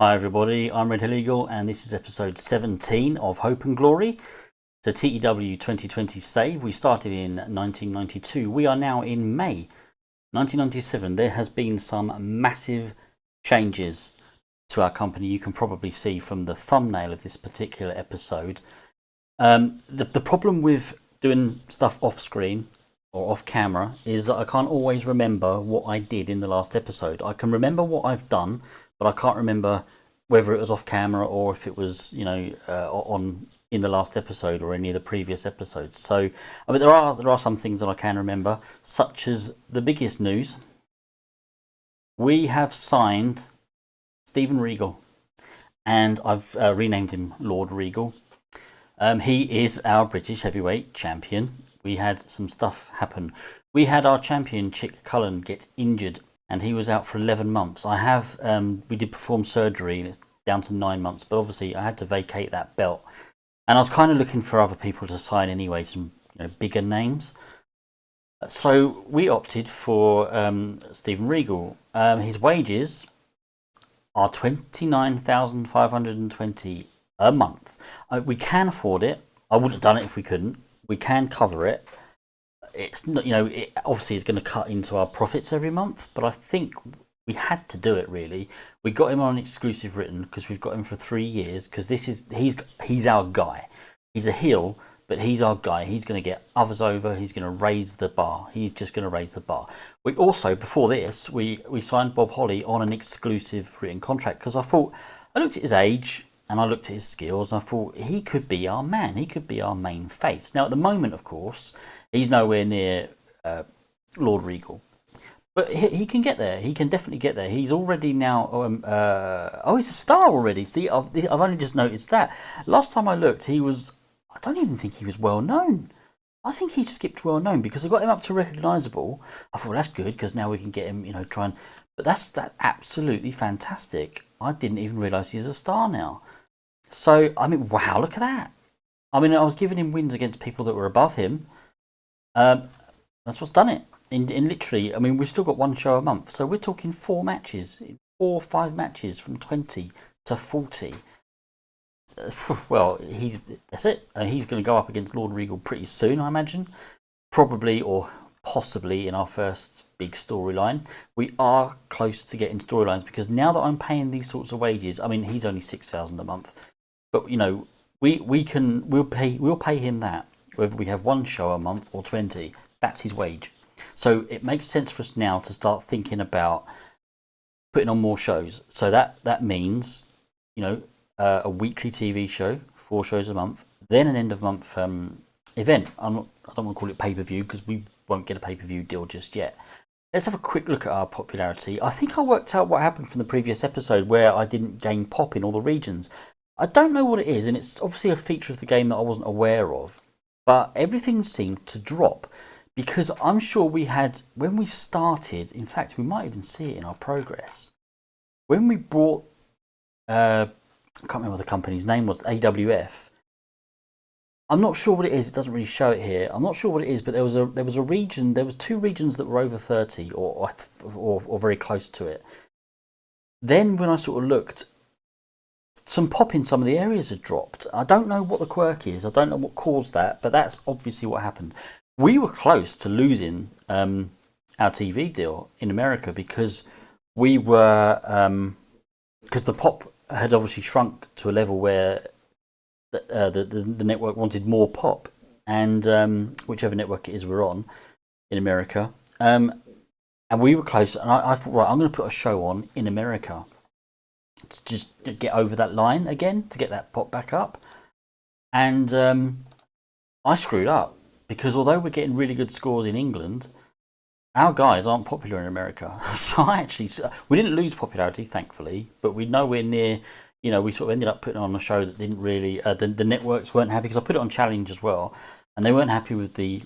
Hi everybody, I'm Red Hill Eagle and this is episode 17 of Hope and Glory. It's a TEW 2020 save. We started in 1992. We are now in May 1997. There has been some massive changes to our company. You can probably see from the thumbnail of this particular episode. The problem with doing stuff off screen or off camera is that I can't always remember what I did in the last episode. I can remember what I've done, but I can't remember whether it was off camera or if it was, on in the last episode or any of the previous episodes. So, I mean, there are some things that I can remember, such as the biggest news. We have signed Steven Regal, and I've renamed him Lord Regal. He is our British heavyweight champion. We had some stuff happen. We had our champion Chick Cullen get injured and he was out for 11 months. We did perform surgery and it's down to 9 months, but obviously I had to vacate that belt. And I was kind of looking for other people to sign anyway, some bigger names. So we opted for Steven Regal. His wages are $29,520 a month. We can afford it. I wouldn't have done it if we couldn't. We can cover it. It's not, it obviously is going to cut into our profits every month, but I think we had to do it really. We got him on exclusive written because we've got him for 3 years because he's our guy. He's a heel, but he's our guy. He's going to get others over. He's going to raise the bar. He's just going to raise the bar. We also, before this, we signed Bob Holly on an exclusive written contract because I looked at his age and I looked at his skills and I thought he could be our man. He could be our main face. Now, at the moment, of course, he's nowhere near Lord Regal. But he can get there. He can definitely get there. He's already now... he's a star already. See, I've only just noticed that. Last time I looked, I don't even think he was well known. I think he skipped well known because I got him up to recognisable. I thought, well, that's good because now we can get him, try and... But that's absolutely fantastic. I didn't even realise he's a star now. So, I mean, wow, look at that. I mean, I was giving him wins against people that were above him. That's what's done it. In literally, I mean, we've still got one show a month. So we're talking 4 matches. 4 or 5 matches from 20 to 40. Well, that's it. He's going to go up against Lord Regal pretty soon, I imagine. Probably or possibly in our first big storyline. We are close to getting storylines because now that I'm paying these sorts of wages, I mean, he's only $6,000 a month. But, we'll pay him that. Whether we have 1 show a month or 20, that's his wage. So it makes sense for us now to start thinking about putting on more shows. So that means, a weekly TV show, 4 shows a month, then an end of month event. I don't want to call it pay-per-view because we won't get a pay-per-view deal just yet. Let's have a quick look at our popularity. I think I worked out what happened from the previous episode where I didn't gain pop in all the regions. I don't know what it is, and it's obviously a feature of the game that I wasn't aware of. But everything seemed to drop because I'm sure we had, when we started, in fact, we might even see it in our progress. When we brought, I can't remember what the company's name was, AWF. I'm not sure what it is. It doesn't really show it here. I'm not sure what it is, but there was a region. There was 2 regions that were over 30 or very close to it. Then when I sort of looked, some pop in some of the areas had dropped. I don't know what the quirk is. I don't know what caused that, but that's obviously what happened. We were close to losing our TV deal in America because we were because the pop had obviously shrunk to a level where the network wanted more pop, and whichever network it is we're on in America, and we were close. And I thought, right, I'm going to put a show on in America to just get over that line again, to get that pop back up. And I screwed up because although we're getting really good scores in England, our guys aren't popular in America. So we didn't lose popularity, thankfully, but we're nowhere near. We sort of ended up putting on a show that didn't really. The networks weren't happy because I put it on Challenge as well, and they weren't happy with the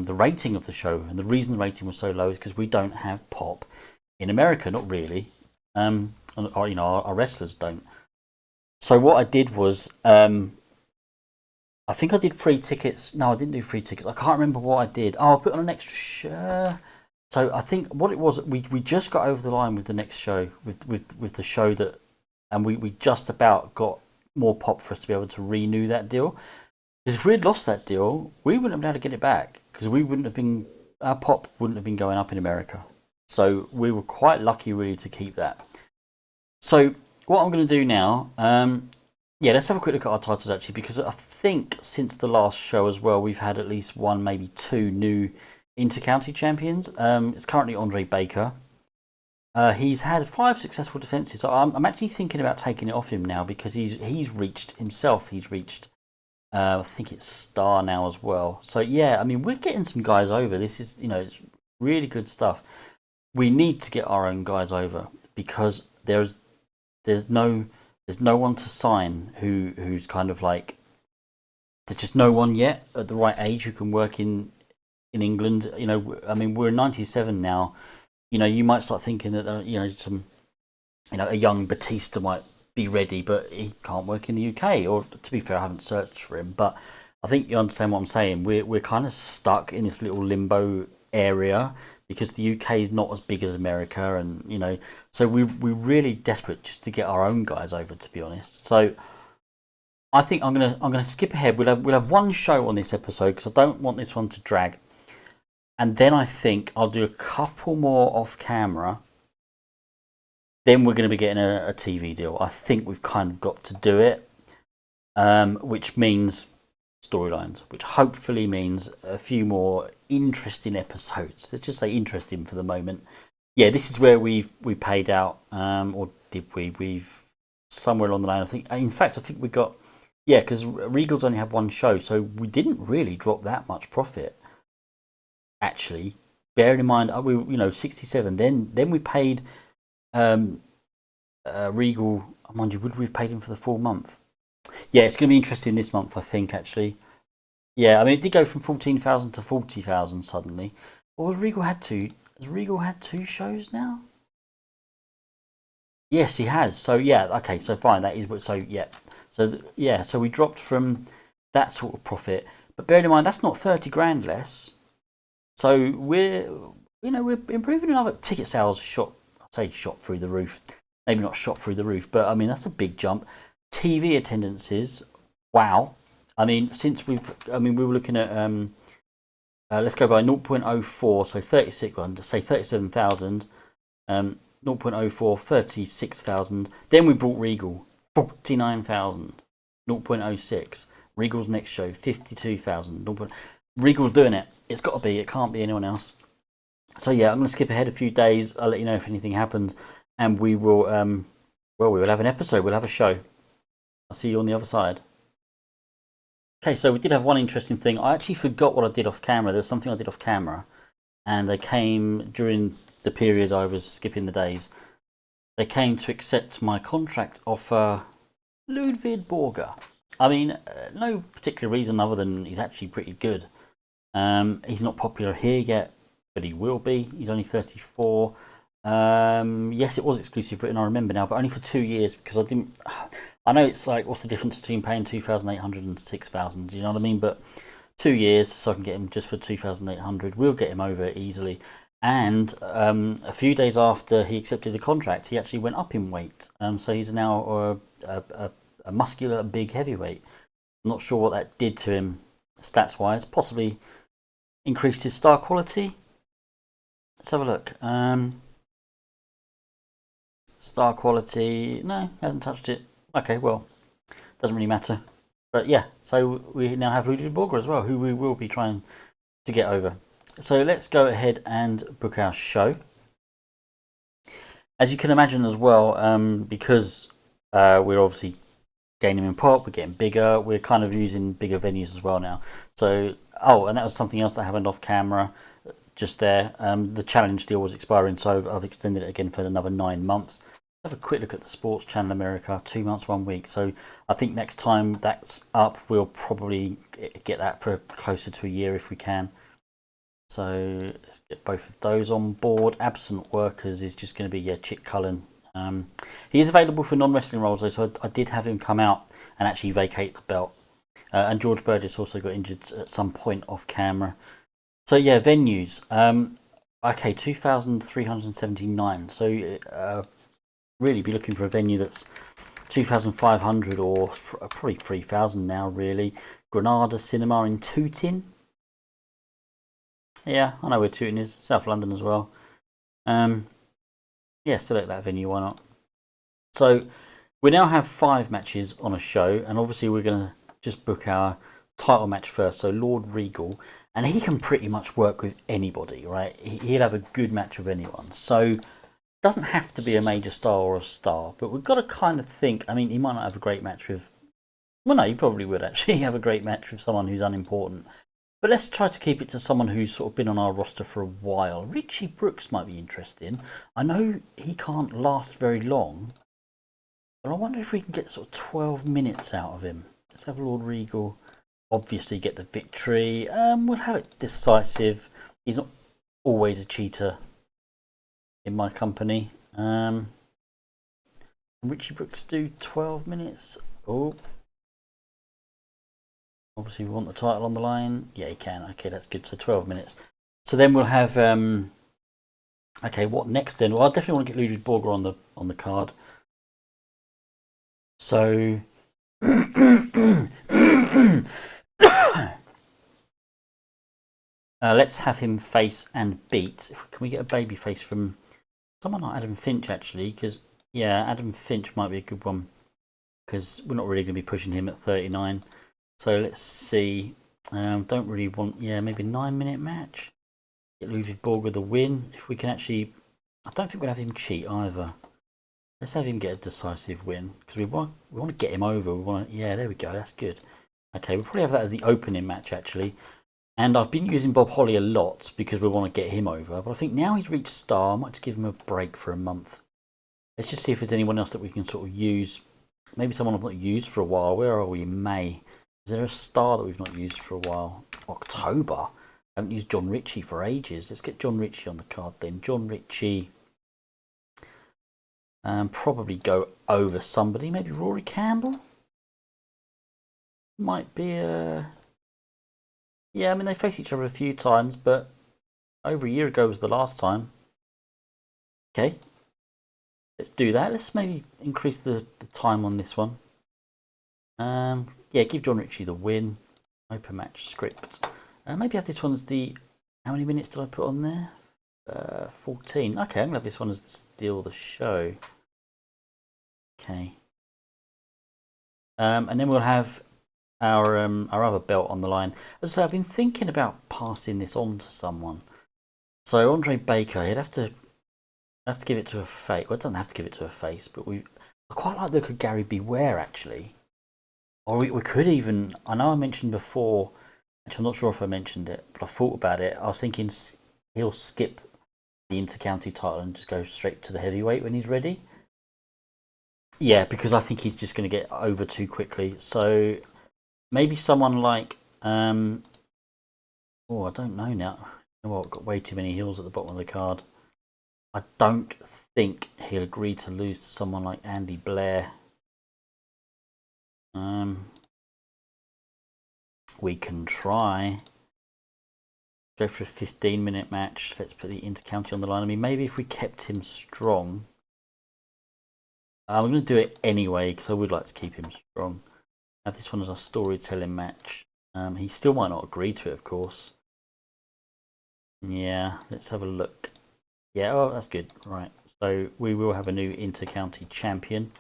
rating of the show. And the reason the rating was so low is because we don't have pop in America, not really. Our wrestlers don't. So what I did was, I think I did free tickets. No, I didn't do free tickets. I can't remember what I did. I put on an extra. So I think what it was, we just got over the line with the next show, with the show that and we just about got more pop for us to be able to renew that deal. Because if we had lost that deal, we wouldn't have been able to get it back because we wouldn't have been our pop wouldn't have been going up in America. So we were quite lucky really to keep that. So what I'm going to do now, yeah, let's have a quick look at our titles actually, because I think since the last show as well, we've had at least one, maybe two new inter-county champions. It's currently Andre Baker. He's had 5 successful defences. So I'm actually thinking about taking it off him now because he's reached himself. He's reached, I think it's Star now as well. So yeah, I mean we're getting some guys over. This is it's really good stuff. We need to get our own guys over because there's no one to sign who's kind of like there's just no one yet at the right age who can work in England. I mean we're 97 now. You might start thinking that a young Batista might be ready, but he can't work in the UK. Or to be fair, I haven't searched for him, but I think you understand what I'm saying. We're kind of stuck in this little limbo area because the UK is not as big as America, and so we're really desperate just to get our own guys over. To be honest, so I think I'm gonna skip ahead. We'll have one show on this episode because I don't want this one to drag. And then I think I'll do a couple more off camera. Then we're going to be getting a TV deal. I think we've kind of got to do it, which means storylines, which hopefully means a few more interesting episodes. Let's just say interesting for the moment. Yeah, this is where we paid out, or did we? We've somewhere along the line. I think. In fact, I think we got because Regal's only had one show, so we didn't really drop that much profit. Actually, bearing in mind, we 67. Then we paid Regal. Mind you, would we've paid him for the full month? Yeah, it's going to be interesting this month, I think. Actually, yeah, I mean, it did go from 14,000 to 40,000 suddenly. Or has Regal had two? Has Regal had 2 shows now? Yes, he has. So yeah, okay, so fine. That is what. So yeah, so we dropped from that sort of profit, but bearing in mind that's not 30 grand less. So we're improving another ticket sales I'd say shot through the roof. Maybe not shot through the roof, but I mean that's a big jump. TV attendances, wow. I mean we were looking at let's go by 0.04, so 36. Well, say 37,000. 0.04, 36,000. Then we bought Regal, 49,000. 0.06. Regal's next show, 52,000. Regal's doing it. It's got to be. It can't be anyone else. So yeah, I'm going to skip ahead a few days. I'll let you know if anything happens, and we will. We will have an episode. We'll have a show. I'll see you on the other side. Okay, so we did have one interesting thing. I actually forgot what I did off camera. There was something I did off camera, and they came during the period I was skipping the days. They came to accept my contract offer, Ludwig Borger. I mean, no particular reason other than he's actually pretty good. He's not popular here yet, but he will be. He's only 34. Yes, it was exclusive written, I remember now, but only for 2 years because I know it's like, what's the difference between paying 2,800 and 6,000? Do you know what I mean? But 2 years, so I can get him just for 2,800. We'll get him over easily. And a few days after he accepted the contract, he actually went up in weight. So he's now a muscular, big heavyweight. I'm not sure what that did to him stats-wise. Possibly increased his star quality. Let's have a look. Star quality, no, hasn't touched it. Okay, well, doesn't really matter. But yeah, so we now have Ludwig Borger as well, who we will be trying to get over. So let's go ahead and book our show. As you can imagine as well, because we're obviously gaining in pop, we're getting bigger, we're kind of using bigger venues as well now. So, and that was something else that happened off camera just there. The challenge deal was expiring, so I've extended it again for another 9 months. Have a quick look at the Sports Channel America, 2 months, 1 week. So I think next time that's up, we'll probably get that for closer to a year if we can. So let's get both of those on board. Absent workers is just going to be Chick Cullen. He is available for non-wrestling roles though, so I did have him come out and actually vacate the belt. And George Burgess also got injured at some point off camera. So yeah, venues. Okay, 2,379. So really be looking for a venue that's 2,500 or probably 3,000 now, really. Granada Cinema in Tooting. Yeah, I know where Tooting is. South London as well. Yeah, select that venue, why not? So we now have 5 matches on a show, and obviously we're going to just book our title match first. So Lord Regal, and he can pretty much work with anybody, right? He'll have a good match with anyone. So it doesn't have to be a major star or a star, but we've got to kind of think. I mean, he might not have a great match with. Well, no, he probably would actually have a great match with someone who's unimportant. But let's try to keep it to someone who's sort of been on our roster for a while. Richie Brooks might be interesting. I know he can't last very long, but I wonder if we can get sort of 12 minutes out of him. Let's have Lord Regal obviously get the victory. We'll have it decisive. He's not always a cheater in my company. Richie Brooks do 12 minutes. Oh. Obviously, we want the title on the line. Yeah, he can. Okay, that's good. So 12 minutes. So then we'll have. Okay, what next then? Well, I definitely want to get Ludwig Borger on the card. So. Let's have him face and beat. Can we get a baby face from someone like Adam Finch actually? Because yeah, Adam Finch might be a good one. Because we're not really going to be pushing him at 39. So let's see. Don't really want, yeah, maybe a 9-minute match. Get Ludwig Borger the win. If we can actually, I don't think we'll have him cheat either. Let's have him get a decisive win because we want to get him over. We want to, yeah, there we go. That's good. Okay, we'll probably have that as the opening match actually. And I've been using Bob Holly a lot because we want to get him over. But I think now he's reached star, I might just give him a break for a month. Let's just see if there's anyone else that we can sort of use. Maybe someone I've not used for a while. Where are we? May. Is there a star that we've not used for a while? October. I haven't used John Ritchie for ages. Let's get John Ritchie on the card then. John Ritchie. Probably go over somebody. Maybe Rory Campbell. Might be a. Yeah, I mean they faced each other a few times, but over a year ago was the last time. Okay. Let's do that. Let's maybe increase the time on this one. Yeah, give John Ritchie the win. Open match script. Maybe have this one as the. How many minutes did I put on there? 14. Okay, I'm gonna have this one as the steal the show. Okay. And then we'll have our other belt on the line. As I say, I've been thinking about passing this on to someone. So Andre Baker, he'd have to give it to a face. Well, it doesn't have to give it to a face, but I quite like the look of Gary Beware actually. Or we could even, I know I mentioned before, actually I'm not sure if I mentioned it, but I thought about it. I was thinking he'll skip the Intercounty title and just go straight to the heavyweight when he's ready. Yeah, because I think he's just going to get over too quickly. So maybe someone like, oh, I don't know now. You know what, I've got way too many heels at the bottom of the card. I don't think he'll agree to lose to someone like Andy Blair. We can try. Go for a 15-minute match. Let's put the Intercounty on the line. I mean, maybe if we kept him strong. I'm going to do it anyway because I would like to keep him strong. Have this one as our storytelling match. He still might not agree to it, of course. Yeah, let's have a look. Yeah, oh, that's good. Right, so we will have a new Intercounty champion.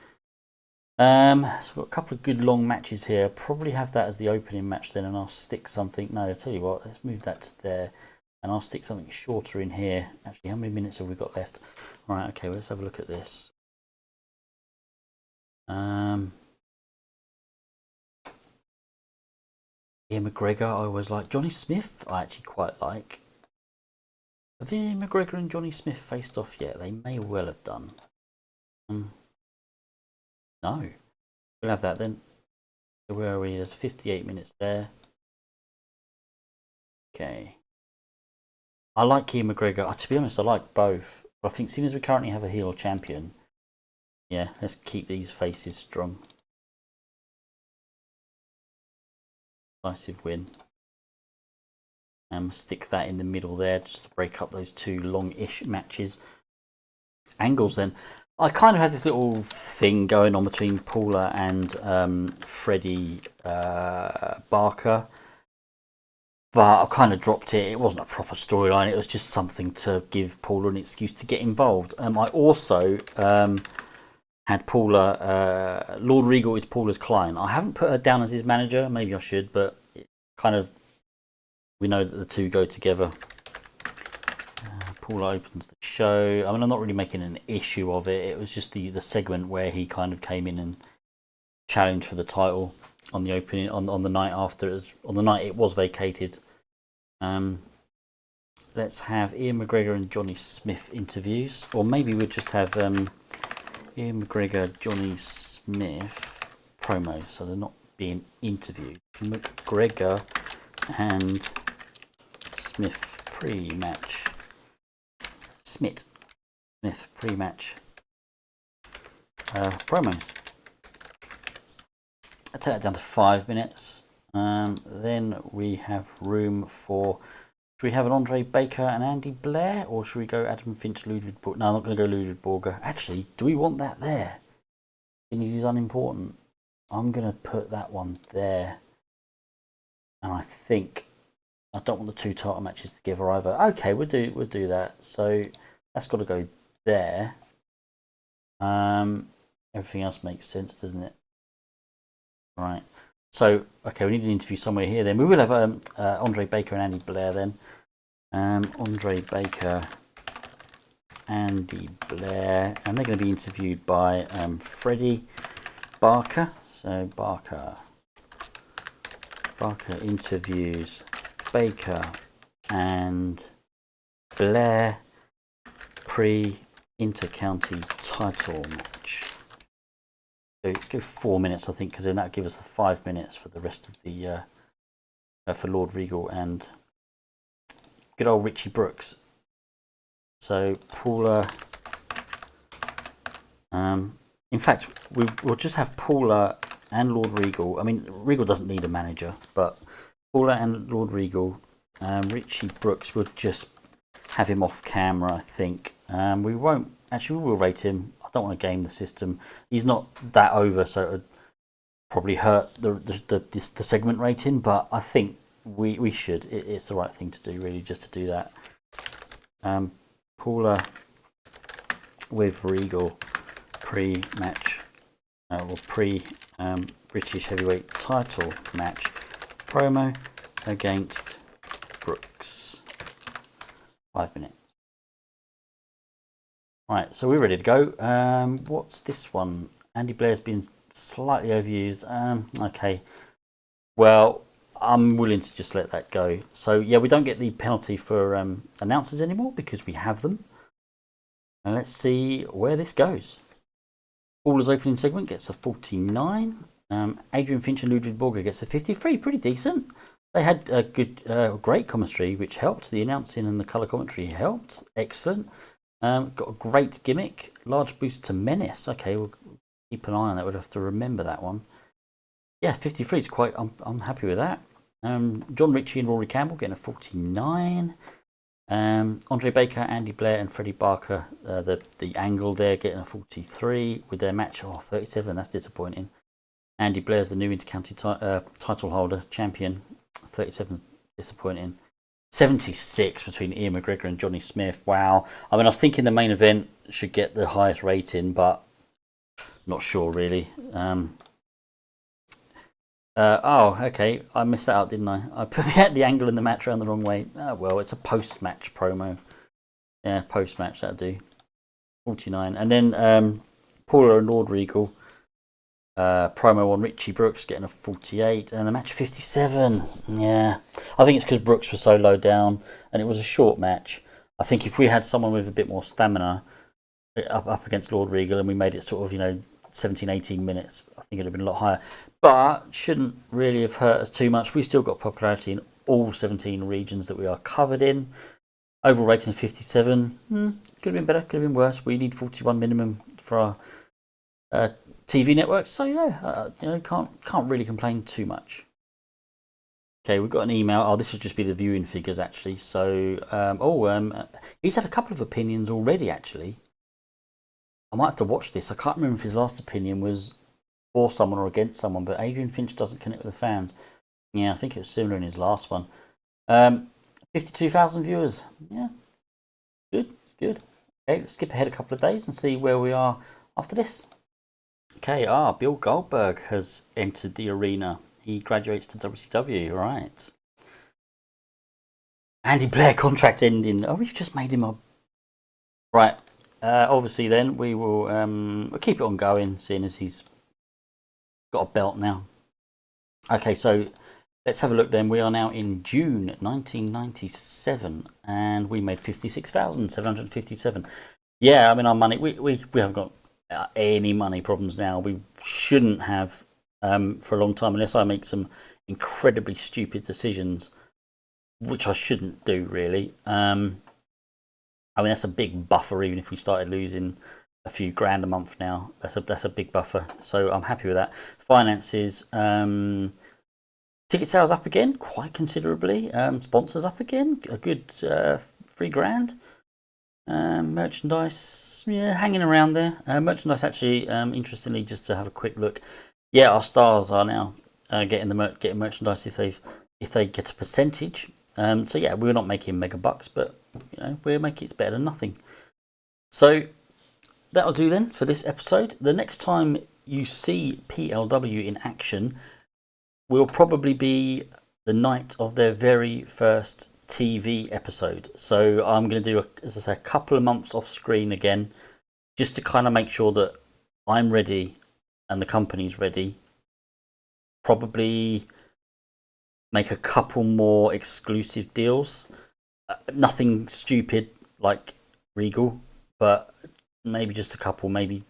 So we've got a couple of good long matches here. Probably have that as the opening match then, and I'll stick something. No, I'll tell you what. Let's move that to there, and I'll stick something shorter in here. Actually, how many minutes have we got left? Right, okay. Well, let's have a look at this. Ian McGregor, I always like. Johnny Smith, I actually quite like. Have Ian McGregor and Johnny Smith faced off yet? They may well have done. No. We'll have that then. So where are we? There's 58 minutes there. Okay. I like Ian McGregor. To be honest, I like both. But I think seeing as we currently have a heel champion, yeah, let's keep these faces strong. Decisive win. Stick that in the middle there just to break up those two long-ish matches. Angles then. I kind of had this little thing going on between Paula and Freddie Barker, but I kind of dropped it. It wasn't a proper storyline. It was just something to give Paula an excuse to get involved. I also had Paula. Lord Regal is Paula's client. I haven't put her down as his manager. Maybe I should, but it kind of, we know that the two go together. Paula opens the show. I mean, I'm not really making an issue of it. It was just the segment where he kind of came in and challenged for the title on the opening on the night after on the night it was vacated. Let's have Ian McGregor and Johnny Smith interviews, or maybe we'll just have Ian McGregor, Johnny Smith promos, so they're not being interviewed. McGregor and Smith pre-match. Smith pre-match promos. I take that down to 5 minutes. Then we have room for. Should we have an Andre Baker and Andy Blair, or should we go Adam Finch, Ludwig Borger? No, I'm not going to go Ludwig Borger. Actually, do we want that there? It is unimportant. I'm going to put that one there. And I think I don't want the two title matches together either. Okay, we'll do that. So that's got to go there. Everything else makes sense, doesn't it? Right. So okay, we need an interview somewhere here. Then we will have Andre Baker and Andy Blair. Then Andre Baker, Andy Blair, and they're going to be interviewed by Freddie Barker. So Barker interviews Baker and Blair pre-intercounty title match. So let's go 4 minutes, I think, because then that'll give us the 5 minutes for the rest of the for Lord Regal and good old Richie Brooks. So Paula. In fact, we'll just have Paula and Lord Regal. I mean, Regal doesn't need a manager, but Paula and Lord Regal. Richie Brooks, we'll just have him off camera, I think. We won't. Actually, we will rate him. I don't want to game the system. He's not that over, so it would probably hurt the segment rating. But I think we should. It's the right thing to do, really, just to do that. Paula with Regal pre-match or pre-British heavyweight title match promo against Brooks. 5 minutes. Right, so we're ready to go. What's this one? Andy Blair's been slightly overused. Okay. Well, I'm willing to just let that go. So, yeah, we don't get the penalty for announcers anymore because we have them. And let's see where this goes. Paula's opening segment gets a 49. Adrian Finch and Ludwig Borger gets a 53. Pretty decent. They had a good, great chemistry, which helped. The announcing and the colour commentary helped. Excellent. Got a great gimmick. Large boost to Menace. Okay, we'll keep an eye on that. We'll have to remember that one. Yeah, 53 is quite. I'm happy with that. John Ritchie and Rory Campbell getting a 49. Andre Baker, Andy Blair, and Freddie Barker. The angle there getting a 43 with their match. 37. That's disappointing. Andy Blair's the new intercounty title holder, champion. 37 disappointing. 76 between Ian McGregor and Johnny Smith. Wow. I mean, I was thinking the main event should get the highest rating, but not sure really. Oh, okay. I missed that out, didn't I? I put the angle in the match around the wrong way. Oh, well, it's a post-match promo. Yeah, post-match, that'll do. 49. And then Paula and Lord Regal. Promo on Richie Brooks getting a 48 and a match 57. Yeah, I think it's because Brooks was so low down and it was a short match. I think if we had someone with a bit more stamina up against Lord Regal and we made it sort of 17, 18 minutes, I think it'd have been a lot higher. But shouldn't really have hurt us too much. We still got popularity in all 17 regions that we are covered in. Overall rating 57. Could have been better, could have been worse. We need 41 minimum for our TV networks, so yeah, can't really complain too much. Okay, we've got an email. Oh, this would just be the viewing figures actually. So, he's had a couple of opinions already actually. I might have to watch this. I can't remember if his last opinion was for someone or against someone, but Adrian Finch doesn't connect with the fans. Yeah, I think it was similar in his last one. 52,000 viewers. Yeah, good. It's good. Okay, let's skip ahead a couple of days and see where we are after this. Okay, Bill Goldberg has entered the arena. He graduates to WCW, right. Andy Blair contract ending. Oh, we've just made him a... Right, obviously then we will we'll keep it on going, seeing as he's got a belt now. Okay, so let's have a look then. We are now in June 1997 and we made 56,757. Yeah, I mean, our money, we haven't got any money problems now. We shouldn't have for a long time, unless I make some incredibly stupid decisions, which I shouldn't do really. I mean, that's a big buffer. Even if we started losing a few grand a month now, that's a big buffer. So I'm happy with that. Finances, ticket sales up again quite considerably. Sponsors up again, a good £3,000. Merchandise, yeah, hanging around there. Merchandise actually, interestingly, just to have a quick look. Yeah, our stars are now getting merchandise if they get a percentage. So yeah, we're not making mega bucks, but we're making it better than nothing. So that'll do then for this episode. The next time you see PLW in action will probably be the night of their very first TV episode. So I'm going to do, as I say, a couple of months off screen again, just to kind of make sure that I'm ready and the company's ready. Probably make a couple more exclusive deals. Nothing stupid like Regal, but maybe just a couple. Maybe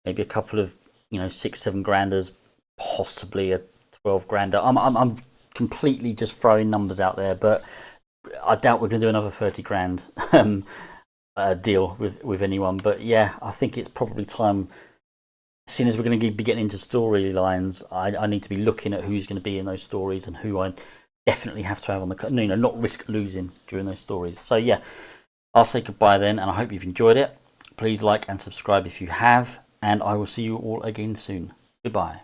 a couple of 6-7 granders, possibly a 12 grander. I'm completely just throwing numbers out there, but I doubt we're going to do another 30 grand deal with anyone. But yeah, I think it's probably time. Seeing as we're going to be getting into storylines, I need to be looking at who's going to be in those stories and who I definitely have to have on the not risk losing during those stories. So yeah, I'll say goodbye then, and I hope you've enjoyed it. Please like and subscribe if you have, and I will see you all again soon. Goodbye.